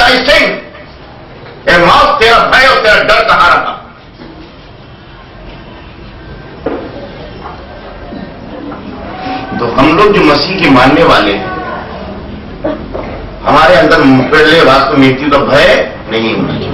दाई सिंह, ए मौत तेरा भय और तेरा डर कहां रहा? तो हम लोग जो मसीह के मानने वाले हैं, हमारे अंदर पहले वास्तव मृत्यु का भय नहीं होना चाहिए।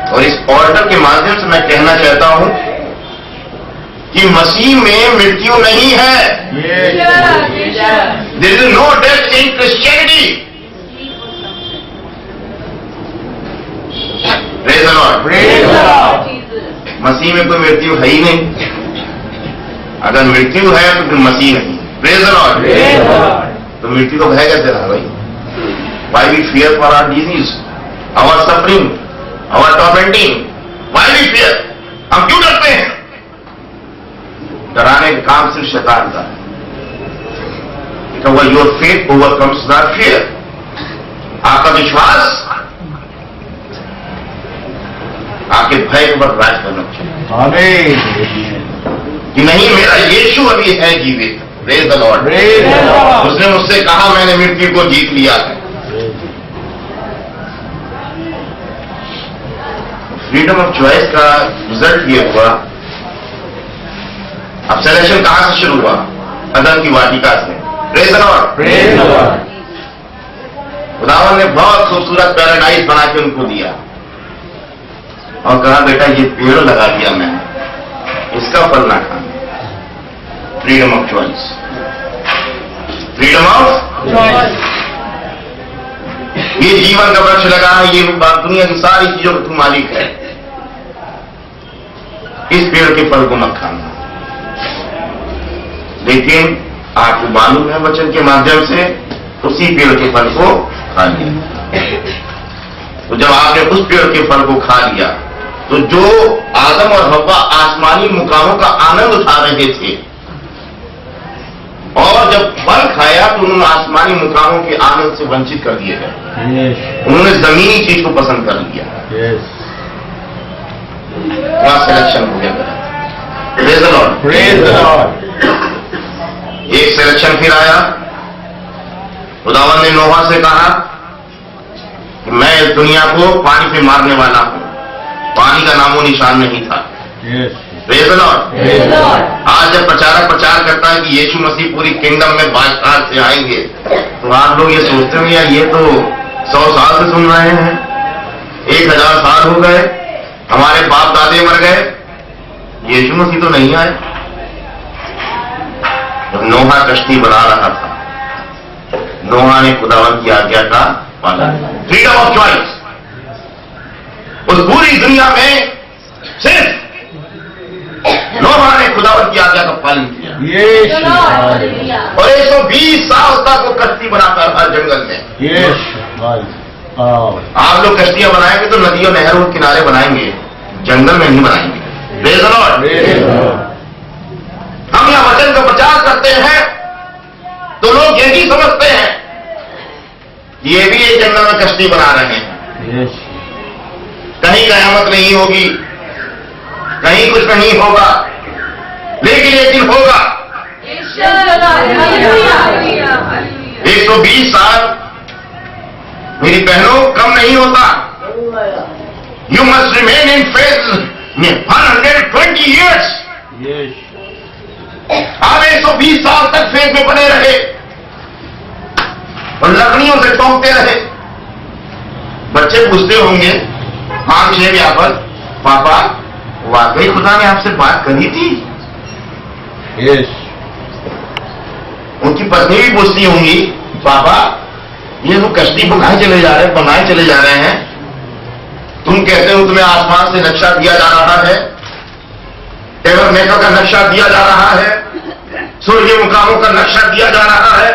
और इस ऑर्डर के माध्यम से मैं कहना चाहता हूं कि मसीह में मृत्यु नहीं है। There is no death in Christianity. Praise the Lord. मसीह में कोई मृत्यु है ही नहीं। अगर मृत्यु है तो फिर मसीह नहीं। Praise the Lord. तो मृत्यु को भय कैसे रहा भाई? Why we fear for our disease, our suffering, our tormenting? Why we fear? हम क्यों डरते हैं? डराने का काम सिर्फ शैतान का है। Your faith overcomes that fear. आपका विश्वास आपके भय पर राज करना चाहिए कि नहीं, मेरा यीशु अभी है जीवित। Praise the Lord. उसने मुझसे कहा मैंने मृत्यु को जीत लिया है। फ्रीडम ऑफ चॉइस का रिजल्ट ये हुआ। अब सिलेक्शन कहां से शुरू हुआ? अदम की वाटिका से। Praise the Lord. खुदावन ने बहुत खूबसूरत पैराडाइज बना के उनको दिया और कहा बेटा ये पेड़ लगा दिया मैंने, इसका फल ना खाना। Freedom of choice. Freedom of choice. ये जीवन का वृक्ष लगा है, ये दुनिया की सारी चीजों का तू मालिक है, इस पेड़ के फल को मत खाना। लेकिन आपको मालूम है वचन के माध्यम से उसी पेड़ के फल को खा लिया। तो जब आपने उस पेड़ के फल को खा लिया तो जो आदम और हव्वा आसमानी मुकामों का आनंद उठा रहे थे, और जब फल खाया तो उन्होंने आसमानी मुकामों के आनंद से वंचित कर दिए गए। उन्होंने जमीनी चीज को पसंद कर लिया। वहां सिलेक्शन हो गया। Praise the Lord. Praise the Lord. एक सिलेक्शन फिर आया। खुदावन ने नोहा से कहा कि मैं इस दुनिया को पानी पे मारने वाला हूं। पानी का नामो निशान नहीं था। Praise the Lord. आज जब प्रचारक प्रचार करता है कि यीशु मसीह पूरी किंगडम में बादशाह से आएंगे, तो आप लोग ये सोचते हो यार ये तो 100 साल से सुन रहे हैं, 1000 साल हो गए, हमारे बाप दादे मर गए, यीशु मसीह तो नहीं आए। जब नोहा कश्ती बना रहा था, नोहा ने खुदावन की आज्ञा का पालन। Freedom of choice. उस पूरी दुनिया में सिर्फ नोहा ने खुदावन की आज्ञा का पालन किया। और 120 साल तक वो कश्ती बनाकर हर जंगल में। आप लोग कश्तियां बनाएंगे तो नदियों नहरों के किनारे बनाएंगे, जंगल में नहीं बनाएंगे। Praise the Lord. हम यह वचन का प्रचार करते हैं तो लोग यही समझते हैं कि ये भी एक जंगल में कश्ती बना रहे हैं, कहीं कयामत नहीं होगी, कहीं कुछ नहीं होगा, लेकिन एक दिन होगा। 120 साल मेरी बहनों कम नहीं होता। You must remain in faith 120 years. आप 120 साल तक फेथ में बने रहे और लकड़ियों से टोंकते रहे। बच्चे पूछते होंगे आंख से व्यापर, पापा वाकई खुदा ने आपसे बात करी थी? उनकी पत्नी भी पूछती होंगी, पापा ये तो कश्ती बनाए चले जा रहे हैं, तुम कहते हो तुम्हें आसमान से नक्शा दिया जा रहा है, टेबल मेकर का नक्शा दिया जा रहा है, सूर्य मुकामों का नक्शा दिया जा रहा है,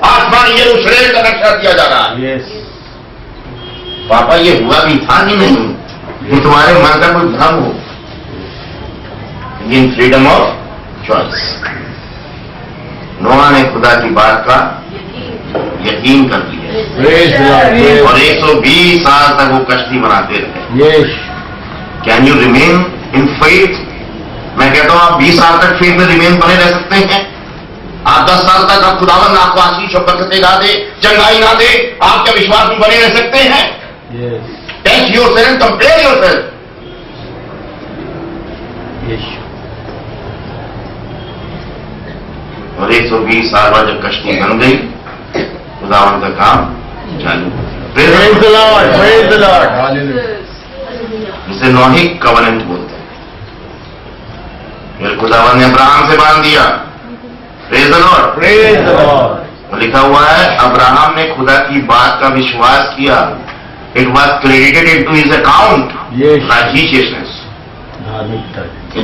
आसमान यरूशलेम का नक्शा दिया जा रहा है। पापा ये हुआ भी था कि नहीं, ये तुम्हारे मन का कोई भ्रम हो। In freedom of choice. Noah ने खुदा की बात का यकीन कर लिया और 120 साल तक वो कश्ती बनाते रहे। Can you remain in faith? मैं कहता हूं आप 20 साल तक फेथ में रिमेन बने रह सकते हैं। आप 10 साल तक आप खुदावंद आपको आशीष और बरकतें ना दे, चंगाई ना दे, आप क्या विश्वास में बने रह सकते हैं? Test yourself, compare yourself. और 120 साल बाद जब कश्ती बन गई, खुदावंद का काम चालू। Praise the Lord, praise the Lord। जिसे नोहिक कवनेंट बोलते हैं। फिर खुदावंद ने अब्राहम से बांध दिया। Praise the Lord, praise the Lord। लिखा हुआ है अब्राहम ने खुदा की बात का विश्वास किया। It was credited into his account righteousness।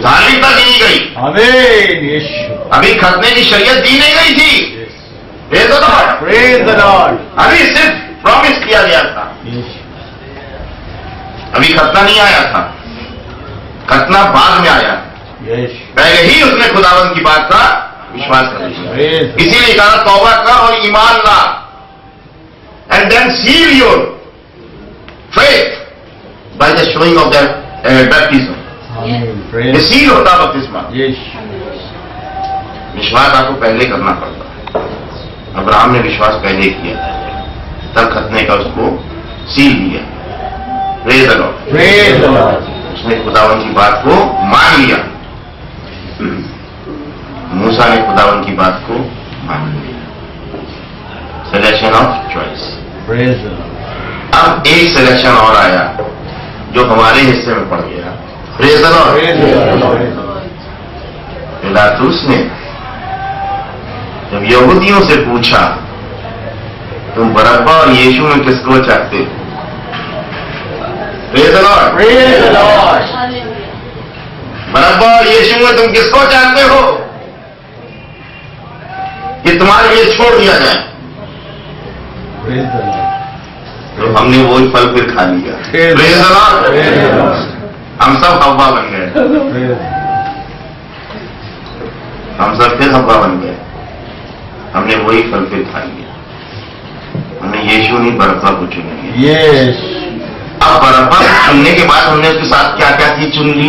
धार्मिकता दी गई। आमीन। अभी खतने की शरीयत दी नहीं गई थी। Praise the Lord, praise the Lord। अभी सिर्फ प्रॉमिस किया गया था। अभी खतना नहीं आया था, खतना बाद में आया। पहले ही उसने खुदावंद की बात का विश्वास कर लिया। इसीलिए कहा तौबा कर और ईमान ला, and then seal your faith by the showing of the baptism. ये सील होता बपतिस्मा। विश्वास आपको पहले करना पड़ता। अब्राहम ने विश्वास पहले किया, तब खतने का उसको सील दिया। Praise the Lord, praise the Lord. उसने खुदावंद की बात को मान लिया। मूसा ने खुदावंद की बात को मान लिया। Selection of choice. Praise the Lord. अब एक सिलेक्शन और आया जो हमारे हिस्से में पड़ गया। Praise the Lord, praise the Lord. पिलातुस ने जब यहूदियों से पूछा तुम बरअब्बा और यीशु में किसको चाहते हो? Praise the Lord, praise the Lord. बरअब्बा और यीशु में तुम किसको चाहते हो कि तुम्हारे लिए छोड़ दिया जाए? Praise the Lord. तो हमने वही फल फिर खा लिया। Praise the Lord. हम सब हव्वा बन गए। हम सब फिर हव्वा बन गए। हमने वही फल फिर खा लिया। हमने यीशु नहीं बरअब्बा को चुन लिया। अब बरअब्बा को चुनने के बाद हमने उसके साथ क्या क्या चीज चुन ली?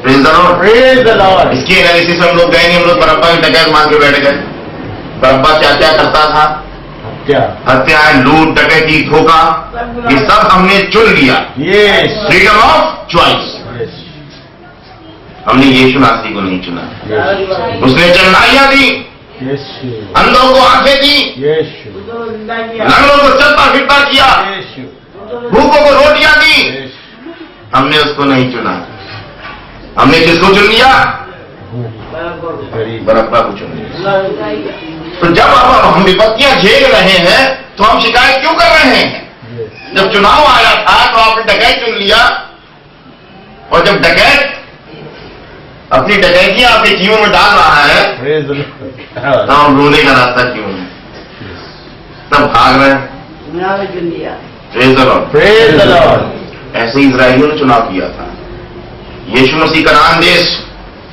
Praise the Lord, praise the Lord. इसकी एनालिसिस हम लोग गए नहीं, हम लोग बरअब्बा की डकैत मान के बैठ गए। बरअब्बा क्या क्या करता था? हत्याएं, लूट, डकैती, धोखा, ये सब हमने चुन लिया। Freedom of choice. हमने यीशु नासरी को नहीं चुना। उसने चंगाइयां दी, अंधों को आंखें दी, लंगड़ों को चलता फिरता किया, भूखों को रोटियां दी। हमने उसको नहीं चुना। हमने किसको चुन लिया? बरअब्बा को चुन लिया। तो जब अब हम विपत्तियां झेल रहे हैं तो हम शिकायत क्यों कर रहे हैं? जब चुनाव आया था तो आपने डकैत चुन लिया, और जब डकैत अपनी डकैतियां आपके जीवन में डाल रहा है तब हम रोने का रास्ता क्यों है? तब भाग रहे हैं। Praise the Lord, praise the Lord. ऐसे इजराइलियों ने चुनाव किया था। यीशु मसीह का नाम देश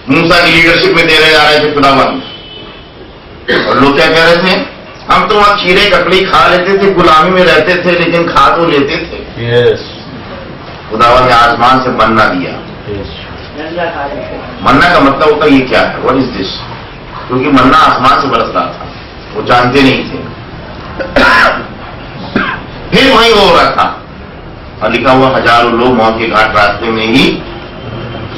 मूसा की लीडरशिप में दे रहे जा रहे थे खुदावंद, और लोग क्या कह रहे थे? हम तो वहां खीरे ककड़ी खा लेते थे, गुलामी में रहते थे, लेकिन खा तो लेते थे। खुदावंद ने आसमान से मन्ना दिया। मन्ना का मतलब होता ये क्या है? What is this? क्योंकि मन्ना आसमान से बरस रहा था, वो जानते नहीं थे। फिर वहीं वो हो रहा था, और लिखा हुआ हजारों लोग मौत के घाट रास्ते में ही,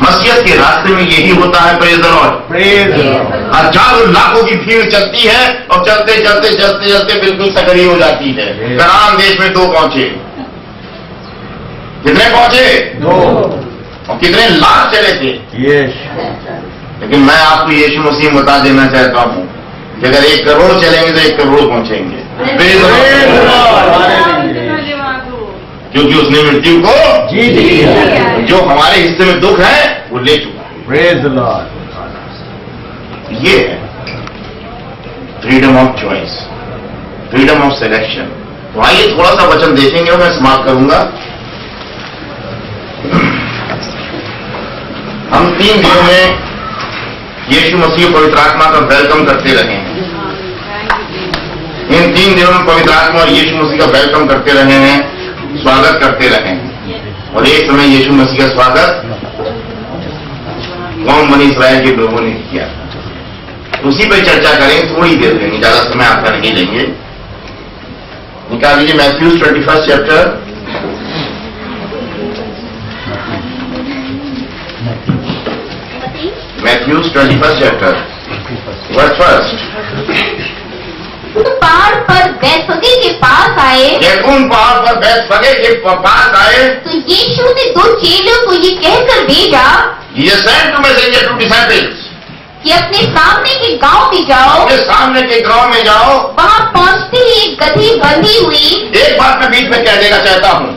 मसीहत के रास्ते में यही होता है। Praise the Lord, praise the Lord. हजारों लाखों की भीड़ चलती है, और चलते चलते चलते चलते बिल्कुल सकरी हो जाती है। कनान देश में 2 पहुंचे। कितने पहुंचे? 2। और कितने लाख चले थे? लेकिन मैं आपको यीशु मसीह में बता देना चाहता हूं कि अगर 1 करोड़ चलेंगे तो 1 करोड़ पहुंचेंगे। क्योंकि उसने मृत्यु को जीत लिया। जो हमारे हिस्से में दुख है वो ले चुका है। Praise the Lord. ये है freedom of choice, freedom of selection. तो आइए थोड़ा सा वचन देखेंगे और मैं समाप्त करूंगा। हम 3 दिनों में यीशु मसीह पवित्र आत्मा का वेलकम करते रहे हैं। इन 3 दिनों में पवित्र आत्मा और यीशु मसीह का वेलकम करते रहे हैं, स्वागत करते रहे हैं। और एक समय यीशु मसीह का स्वागत कौम बनी इस्राएल के लोगों ने किया। उसी पर चर्चा करेंगे, थोड़ी देर लेंगे, ज्यादा समय आपका नहीं लेंगे। निकाल लीजिए Matthews 21 chapter, Matthews 21 chapter verse first. पहाड़ पर बैतफगे के पास आए, जैतून पहाड़ पर बैतफगे के पास आए, तो यीशु ने दो चेलों को ये कहकर भेजा ये sent to messenger to disciples कि अपने सामने के गांव में जाओ, अपने सामने के गांव में जाओ। वहां पहुंचते ही एक गधी बंधी हुई। एक बात मैं बीच में कह देना चाहता हूं,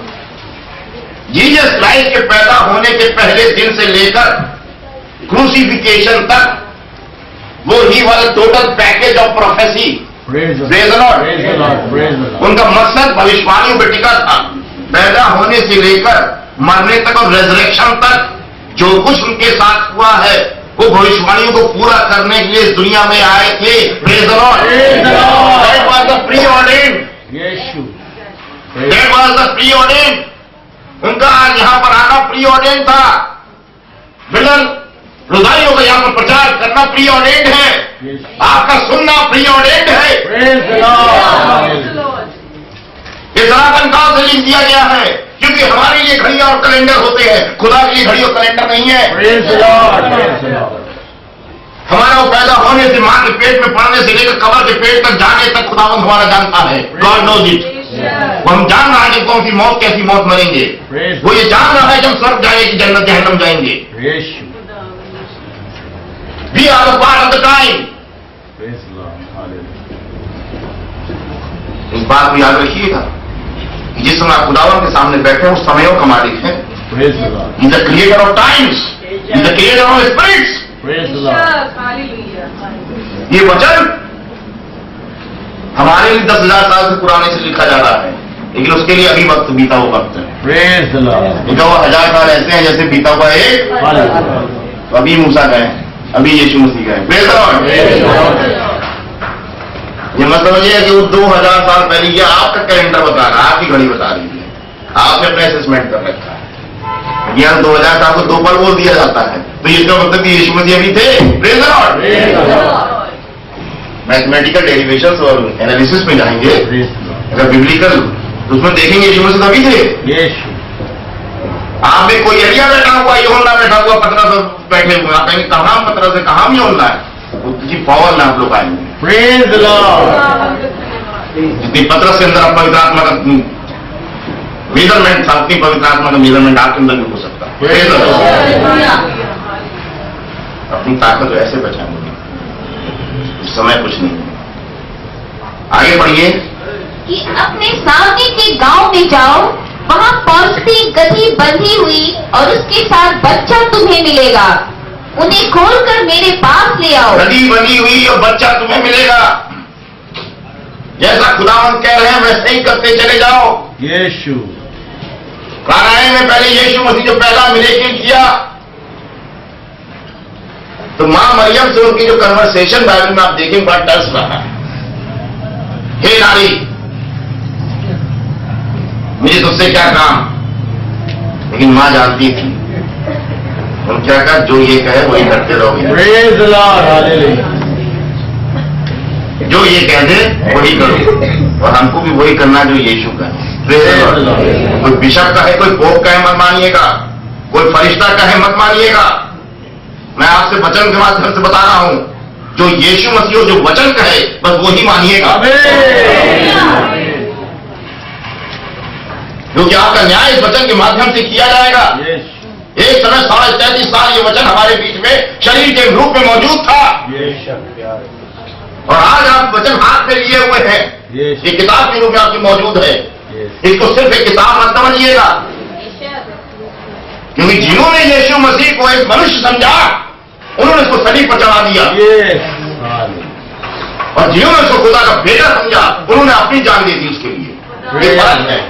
जीसस क्राइस्ट के पैदा होने के पहले दिन से लेकर क्रूसिफिकेशन तक वो ही वाला total package of prophecy. Praise the Lord. उनका मकसद भविष्यवाणियों पर टिका था। पैदा होने से लेकर मरने तक और रेजरेक्शन तक जो कुछ उनके साथ हुआ है वो भविष्यवाणियों को पूरा करने के लिए इस दुनिया में आए थे। Praise the Lord. That was the pre ordained, that was the pre ordained. उनका आज यहां पर आना प्री ऑर्डेन्ड था। मिलन हृदयों का यहां पर प्रचार करना प्री ऑर्डेन्ड है। आपका सुनना प्री ऑर्डेन्ड है। ये सनातन काल से लिख दिया गया है, क्योंकि हमारे लिए घड़ियां और कैलेंडर होते हैं, खुदा के लिए घड़ी और कैलेंडर नहीं है। हमारा वो पैदा होने से, मां के पेट में पड़ने से लेकर कब्र के पेट तक जाने तक खुदावंद हमारा जानता है। God knows it. वो हम जान रहा है कि कौन सी मौत कैसी मौत मरेंगे। वो ये जान रहा है कि हम स्वर्ग जाएंगे कि जन्नत जहन्नम जाएंगे। We are the part of the time. इस बात को याद रखिएगा कि जिस समय आप खुदावंद के सामने बैठे हैं उस समयों का मालिक है। He's the creator of times. He's the creator of spirits. ये वचन हमारे लिए 10,000 साल से पुराने से लिखा जा रहा है, लेकिन उसके लिए अभी वक्त बीता हुआ वक्त है। बीता हुआ 1000 साल ऐसे हैं जैसे बीता हुआ एक, तो अभी मूसा गए, अभी यीशु मसीह गए। Praise the Lord. ये मत समझिए कि वो 2000 साल पहले ये आपका कैलेंडर बता रहा है, आपकी घड़ी बता रही है, आपने अपना असेसमेंट कर रखा है। यहाँ 2000 साल को 2 पल बोल दिया जाता है, तो इसका मतलब कि यीशु मसीह अभी थे। Praise the Lord. Mathematical derivations और एनालिसिस में जाएंगे, अगर बिब्लिकल, तो उसमें देखेंगे यीशु मसीह अभी थे। आप में कोई एलिया बैठा हुआ, यूहन्ना बैठा हुआ, पतरस बैठे हुए, आप कहेंगे कहां पतरस है, कहां यूहन्ना है? किसी पावर में आप लोग आएंगे। Praise the Lord. जितनी पतरस के अंदर पवित्र आत्मा का मेजरमेंट था, उतनी पवित्र आत्मा का मेजरमेंट आपके अंदर भी हो सकता है। Praise the Lord. अपनी ताकत ऐसे बचाएंगे, उस समय कुछ नहीं। आगे बढ़िए कि अपने सामने के गांव में जाओ, वहां पहुंचती गधी बंधी हुई और उसके साथ बच्चा तुम्हें मिलेगा, उन्हें खोलकर मेरे पास ले आओ। गधी बंधी हुई और बच्चा तुम्हें मिलेगा। जैसा खुदावंद कह रहे हैं वैसे ही करते चले जाओ। यीशु कानान में पहले यीशु मसीह जो पहला मिरेकल किया, तो मां मरियम से उनकी जो कन्वर्सेशन बाइबल में आप देखेंगे बड़ा टर्स रहा है। हे नारी, मुझे तुझसे क्या काम? लेकिन मां जानती थी, उन्होंने क्या कहा, जो ये कहे वही करते रहोगे। Praise the Lord, hallelujah. जो ये कह दे वही करो, और हमको भी वही करना जो यीशु का है। कोई बिशप का है, कोई पोप का है, मत मानिएगा। कोई फरिश्ता का है, मत मानिएगा। मैं आपसे वचन के माध्यम से बता रहा हूं, जो यीशु मसीह जो वचन कहे बस वही मानिएगा, क्योंकि आपका न्याय इस वचन के माध्यम से किया जाएगा। एक समय 33.5 साल ये वचन हमारे बीच में शरीर के रूप में मौजूद था, और आज आप वचन हाथ में लिए हुए हैं, ये किताब के रूप में आपकी मौजूद है। इसको सिर्फ एक किताब मत समझिएगा, क्योंकि जिन्होंने यीशु मसीह को एक मनुष्य समझा, उन्होंने इसको सलीब पर चढ़ा दिया, और जिन्होंने उसको खुदा का बेटा समझा, उन्होंने अपनी जान दे दी उसके लिए। ये फर्क है।